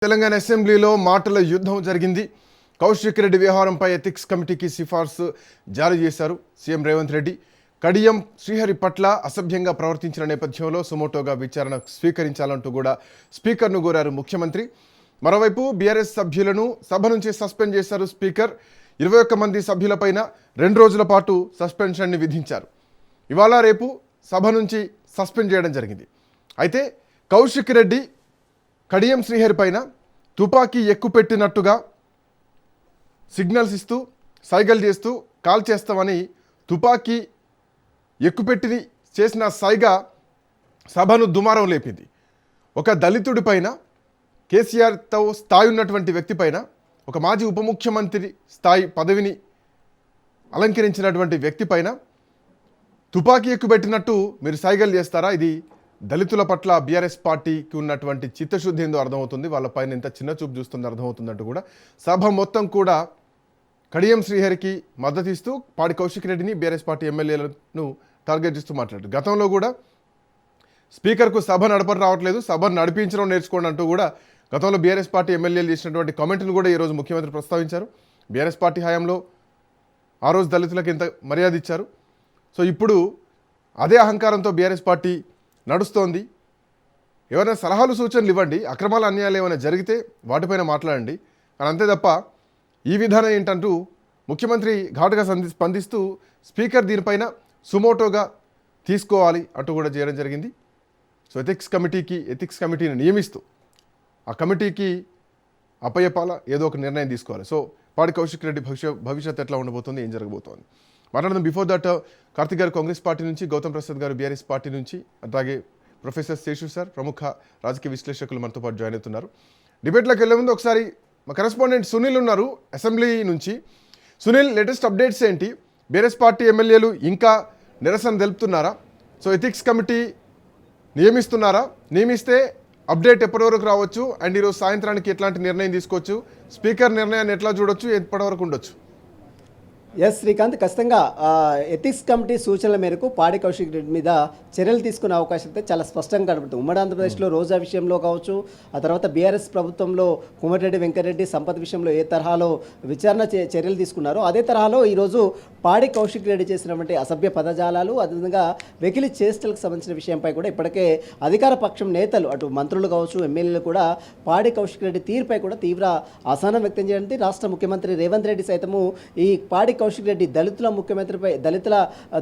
తెలంగాణ అసెంబ్లీలో మాటల యుద్ధం జరిగింది. కౌశిక్ రెడ్డి వ్యవహారంపై ఎథిక్స్ కమిటీకి సిఫార్సు జారీ చేశారు సీఎం రేవంత్ రెడ్డి. కడియం శ్రీహరి పట్ల అసభ్యంగా ప్రవర్తించిన నేపథ్యంలో సుమోటోగా విచారణ స్వీకరించాలంటూ కూడా స్పీకర్ను కోరారు ముఖ్యమంత్రి. మరోవైపు బీఆర్ఎస్ సభ్యులను సభ నుంచి సస్పెండ్ చేశారు స్పీకర్. 21 మంది సభ్యులపైన 2 రోజుల పాటు సస్పెన్షన్ని విధించారు. ఇవాళ రేపు సభ నుంచి సస్పెండ్ చేయడం జరిగింది. అయితే కౌశిక్ రెడ్డి కడియం శ్రీహరి పైన తుపాకీ ఎక్కుపెట్టినట్టుగా సిగ్నల్స్ ఇస్తూ సైగలు చేస్తూ కాల్ చేస్తామని తుపాకీ ఎక్కుపెట్టి చేసిన సైగా సభను దుమారం లేపింది. ఒక దళితుడి పైన, కేసీఆర్తో స్థాయి ఉన్నటువంటి వ్యక్తి పైన, ఒక మాజీ ఉప ముఖ్యమంత్రి స్థాయి పదవిని అలంకరించినటువంటి వ్యక్తి పైన తుపాకీ ఎక్కుపెట్టినట్టు మీరు సైగలు చేస్తారా? ఇది దళితుల పట్ల బీఆర్ఎస్ పార్టీకి ఉన్నటువంటి చిత్తశుద్ధి ఏందో అర్థమవుతుంది. వాళ్ళపైన ఎంత చిన్న చూపు చూస్తుందో అర్థమవుతుందంటూ కూడా సభ మొత్తం కూడా కడియం శ్రీహరికి మద్దతు ఇస్తూ పాడి కౌశిక్ రెడ్డిని, బీఆర్ఎస్ పార్టీ ఎమ్మెల్యేలను టార్గెట్ చేస్తూ మాట్లాడారు. గతంలో కూడా స్పీకర్కు సభ నడపడం రావట్లేదు, సభను నడిపించడం నేర్చుకోండి అంటూ కూడా గతంలో బీఆర్ఎస్ పార్టీ ఎమ్మెల్యేలు చేసినటువంటి కామెంట్ను కూడా ఈరోజు ముఖ్యమంత్రి ప్రస్తావించారు. బీఆర్ఎస్ పార్టీ హయాంలో ఆ రోజు దళితులకు ఎంత మర్యాద ఇచ్చారు. సో ఇప్పుడు అదే అహంకారంతో బీఆర్ఎస్ పార్టీ నడుస్తోంది. ఎవరైనా సలహాలు సూచనలు ఇవ్వండి, అక్రమాల అన్యాయాలు ఏమైనా జరిగితే వాటిపైన మాట్లాడండి, కానీ అంతే తప్ప ఈ విధానం ఏంటంటూ ముఖ్యమంత్రి ఘాటుగా స్పందిస్తూ స్పీకర్ దీనిపైన సుమోటోగా తీసుకోవాలి అంటూ కూడా చేయడం జరిగింది. సో ఎథిక్స్ కమిటీని నియమిస్తూ ఆ కమిటీకి అప్పయ్యపాల ఏదో ఒక నిర్ణయం తీసుకోవాలి. సో పాడి కౌశిక్ రెడ్డి భవిష్యత్తు ఎట్లా ఉండబోతుంది, ఏం జరగబోతోంది మాట్లాడదాం. బిఫోర్ దట్ కార్తిక్ గారు కాంగ్రెస్ పార్టీ నుంచి, గౌతమ్ ప్రసాద్ గారు బీఆర్ఎస్ పార్టీ నుంచి, అలాగే ప్రొఫెసర్ శేషు సార్ ప్రముఖ రాజకీయ విశ్లేషకులు మనతో పాటు జాయిన్ అవుతున్నారు. డిబేట్లోకి వెళ్ళే ముందు ఒకసారి మా కరెస్పాండెంట్ సునీల్ ఉన్నారు అసెంబ్లీ నుంచి. సునీల్, లేటెస్ట్ అప్డేట్స్ ఏంటి? బీఆర్ఎస్ పార్టీ ఎమ్మెల్యేలు ఇంకా నిరసన తెలుపుతున్నారా? సో ఎథిక్స్ కమిటీ నియమిస్తున్నారా? నియమిస్తే అప్డేట్ ఎప్పటి వరకు రావచ్చు? అండ్ ఈరోజు సాయంత్రానికి ఎట్లాంటి నిర్ణయం తీసుకోవచ్చు? స్పీకర్ నిర్ణయాన్ని ఎట్లా చూడొచ్చు, ఎప్పటివరకు ఉండొచ్చు? ఎస్ శ్రీకాంత్, ఖచ్చితంగా ఎథిక్స్ కమిటీ సూచనల మేరకు పాడి కౌశిక్ రెడ్డి మీద చర్యలు తీసుకునే అవకాశం అయితే చాలా స్పష్టంగా కనబడుతుంది. ఉమ్మడి ఆంధ్రప్రదేశ్లో రోజా విషయంలో కావచ్చు, ఆ తర్వాత బీఆర్ఎస్ ప్రభుత్వంలో కుమరెడ్డి వెంకరెడ్డి సంపద విషయంలో ఏ తరహాలో విచారణ చర్యలు తీసుకున్నారో అదే తరహాలో ఈరోజు పాడి కౌశిక్ రెడ్డి చేసినటువంటి అసభ్య పదజాలాలు, అదేవిధంగా వెకిలి చేష్టలకు సంబంధించిన విషయంపై కూడా ఇప్పటికే అధికార పక్షం నేతలు, అటు మంత్రులు కావచ్చు, ఎమ్మెల్యేలు కూడా పాడి కౌశిక్ రెడ్డి తీరుపై కూడా తీవ్ర అసహనం వ్యక్తం చేయడానికి రాష్ట్ర ముఖ్యమంత్రి రేవంత్ రెడ్డి సైతము ఈ పాడి కౌశిక్ రెడ్డి దళితుల ముఖ్యమంత్రిపై,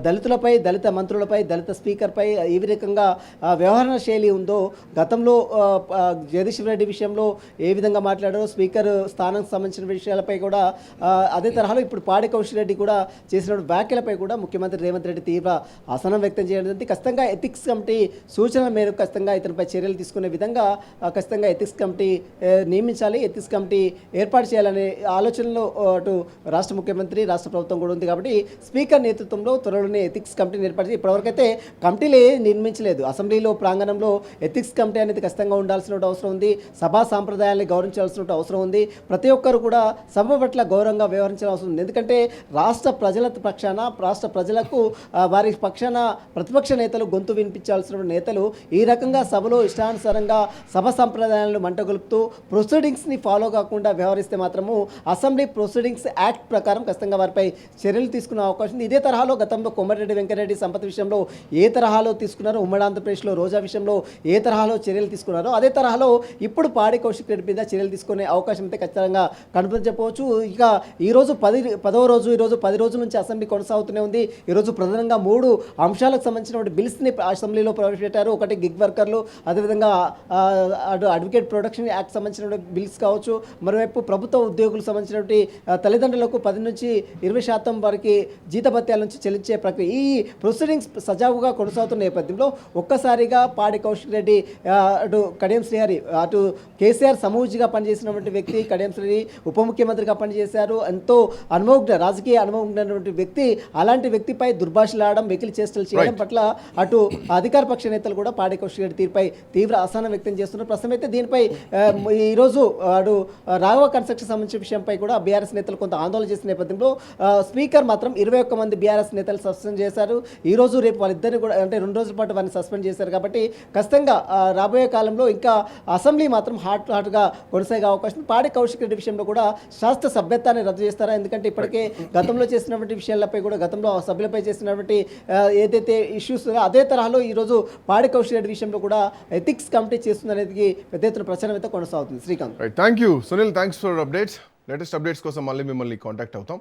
దళితులపై, దళిత మంత్రులపై, దళిత స్పీకర్పై ఏ రకంగా వ్యవహరణ శైలి ఉందో, గతంలో జగదీశ్వర్ రెడ్డి విషయంలో ఏ విధంగా మాట్లాడారో, స్పీకర్ స్థానానికి సంబంధించిన విషయాలపై కూడా అదే తరహాలో ఇప్పుడు పాడి కౌశిక్ రెడ్డి కూడా చేసిన వ్యాఖ్యలపై కూడా ముఖ్యమంత్రి రేవంత్ రెడ్డి తీవ్ర అసహనం వ్యక్తం చేయడం, ఖచ్చితంగా ఎథిక్స్ కమిటీ సూచనల మేరకు ఖచ్చితంగా ఇతనిపై చర్యలు తీసుకునే విధంగా ఖచ్చితంగా ఎథిక్స్ కమిటీ నియమించాలి, ఎథిక్స్ కమిటీ ఏర్పాటు చేయాలనే ఆలోచనలో అటు రాష్ట్ర ముఖ్యమంత్రి, రాష్ట్ర ప్రభుత్వం కూడా ఉంది. కాబట్టి స్పీకర్ నేతృత్వంలో త్వరలోనే ఎథిక్స్ కమిటీని ఏర్పాటు చేసి, ఇప్పటివరకైతే కమిటీలు నిర్మించలేదు. అసెంబ్లీలో ప్రాంగణంలో ఎథిక్స్ కమిటీ అనేది ఖచ్చితంగా ఉండాల్సిన అవసరం ఉంది. సభా సాంప్రదాయాన్ని గౌరవించాల్సిన అవసరం ఉంది. ప్రతి ఒక్కరు కూడా సభ పట్ల గౌరవంగా వ్యవహరించాల్సిన అవసరం ఉంది. ఎందుకంటే రాష్ట్ర ప్రజల పక్షాన, రాష్ట్ర ప్రజలకు వారి పక్షాన ప్రతిపక్ష నేతలు గొంతు వినిపించాల్సిన నేతలు ఈ రకంగా సభలో ఇష్టానుసారంగా సభ సంప్రదాయాలను మంటగొలుపుతూ ప్రొసీడింగ్స్ని ఫాలో కాకుండా వ్యవహరిస్తే మాత్రము అసెంబ్లీ ప్రొసీడింగ్స్ యాక్ట్ ప్రకారం ఖచ్చితంగా వారిపై చర్యలు తీసుకునే అవకాశం ఉంది. ఇదే తరహాలో గతంలో కోమటిరెడ్డి వెంకరెడ్డి సంపద విషయంలో ఏ తరహాలో తీసుకున్నారో, ఉమ్మడి ఆంధ్రప్రదేశ్లో రోజా విషయంలో ఏ తరహాలో చర్యలు తీసుకున్నారో అదే తరహాలో ఇప్పుడు పాడి కౌశిక్ రెడ్డి మీద చర్యలు తీసుకునే అవకాశం అయితే ఖచ్చితంగా కనబడి చెప్పవచ్చు. ఇక ఈరోజు 10వ రోజు, ఈరోజు 10 రోజుల నుంచి అసెంబ్లీ కొనసాగుతూనే ఉంది. ఈరోజు ప్రధానంగా 3 అంశాలకు సంబంధించినటువంటి బిల్స్ని అసెంబ్లీలో ప్రవేశపెట్టారు. ఒకటి గిగ్ వర్కర్లు, అదేవిధంగా అడ్వకేట్ ప్రొటెక్షన్ యాక్ట్ సంబంధించినటువంటి బిల్స్ కావచ్చు, మరోవైపు ప్రభుత్వ ఉద్యోగులకు సంబంధించినటువంటి తల్లిదండ్రులకు 10 నుంచి 20% వారికి జీతభత్యాల నుంచి చెల్లించే ప్రక్రియ, ఈ ప్రొసీడింగ్స్ సజావుగా కొనసాగుతున్న నేపథ్యంలో ఒక్కసారిగా పాడి కౌశిక్ రెడ్డి, అటు కడియం శ్రీహరి, అటు కేసీఆర్ సమూజిగా పనిచేసినటువంటి వ్యక్తి కడియం శ్రీహరి ఉప ముఖ్యమంత్రిగా పనిచేశారు. ఎంతో రాజకీయ అనుభవజ్ఞటువంటి వ్యక్తి, అలాంటి వ్యక్తిపై దుర్భాషలాడడం, వెకిలి చేష్టలు చేయడం పట్ల అటు అధికార పక్ష నేతలు కూడా పాడి కౌశిక్ రెడ్డి తీరుపై తీవ్ర అసహనం వ్యక్తం చేస్తున్నారు. ప్రస్తుతం అయితే దీనిపై ఈరోజు అటు రాఘవ కన్స్ట్రక్షన్ సంబంధించిన విషయంపై కూడా బీఆర్ఎస్ నేతలు కొంత ఆందోళన చేసిన నేపథ్యంలో స్పీకర్ మాత్రం 21 మంది బీఆర్ఎస్ నేతలు సస్పెండ్ చేశారు. ఈ రోజు రేపు వాళ్ళిద్దరిని కూడా అంటే 2 రోజుల పాటు వారిని సస్పెండ్ చేశారు. కాబట్టి ఖచ్చితంగా రాబోయే కాలంలో ఇంకా అసెంబ్లీ మాత్రం హాట్గా కొనసాగే అవకాశం ఉంది. పాడి కౌశిక్ రెడ్డి విషయంలో కూడా శాస్త్ర సభ్యత్వాన్ని రద్దు చేస్తారా? ఎందుకంటే ఇప్పటికే గతంలో చేసినటువంటి విషయాలపై కూడా గతంలో సభ్యులపై చేసినటువంటి ఏదైతే ఇష్యూస్ అదే తరహాలో ఈరోజు పాడి కౌశిక్ రెడ్డి విషయంలో కూడా ఎథిక్స్ కమిటీ చేస్తుందనేది పెద్ద ఎత్తున ప్రచారం అయితే కొనసాగుతుంది. Srikanth, thank you Sunil, thanks for updates. Latest updates కోసం మళ్ళీ మిమ్మల్ని కాంటాక్ట్ అవుతాం.